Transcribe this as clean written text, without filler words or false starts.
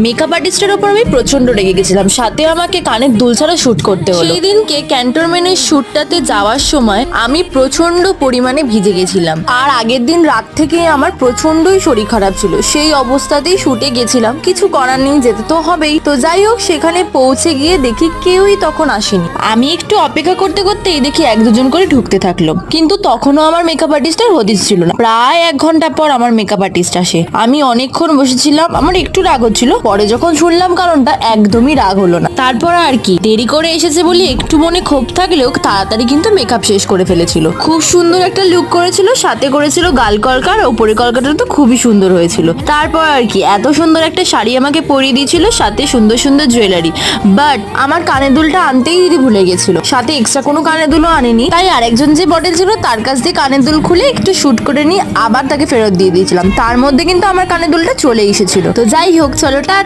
Makeup আর্টিস্টের ওপর আমি প্রচন্ড রেগে গেছিলাম, সাথে আমাকে কানের দুল ছাড়া শুট করতে হলো। সেই দিনকে ক্যান্টনমেন্টের শুটটাতে যাওয়ার সময় আমি প্রচন্ড পরিমাণে ভিজে গেছিলাম, আর আগের দিন রাত থেকে আমার প্রচন্ডই শরীর খারাপ ছিল। সেই অবস্থাতেই শুটে গেছিলাম, কিছু করার নেই, যেতে তো হবেই। তো যাই হোক, সেখানে পৌঁছে গিয়ে দেখি কেউই তখন আসেনি। আমি একটু অপেক্ষা করতে করতেই দেখি এক দুজন করে ঢুকতে থাকলো, কিন্তু তখনও আমার মেকআপ আর্টিস্ট আর হদিস ছিল না। প্রায় 1 ঘন্টা পর আমার মেকআপ আর্টিস্ট আসে। আমি অনেকক্ষণ বসেছিলাম, আমার একটু রাগ হচ্ছিল। পরে যখন শুনলাম কারণটা, একদমই রাগ হলো না। তারপর আর কি, দেরি করে এসেছে বলে একটু মনে ক্ষোভ থাকলেও তাড়াতাড়ি কিন্তু মেকআপ শেষ করে ফেলেছিল। খুব সুন্দর একটা লুক করেছিল, সাথে করেছিল গাল কলকার, ওপরে কলকাটা তো খুবই সুন্দর হয়েছিল। তারপর আর কি, এত সুন্দর একটা শাড়ি আমাকে পরিয়ে দিয়েছিল, সাথে সুন্দর সুন্দর জুয়েলারি। বাট আমার কানের দুলটা আনতেই দিদি ভুলে গেছিল, সাথে এক্সট্রা কোনো কানের দুলও আনেনি। তাই আরেকজন যে মডেল ছিল তার কাছ দিয়ে কানের দুল খুলে একটু শুট করে নিয়ে আবার তাকে ফেরত দিয়ে দিয়েছিলাম। তার মধ্যে কিন্তু আমার কানের দুলটা চলে এসেছিল। তো যাই হোক, চলো টা।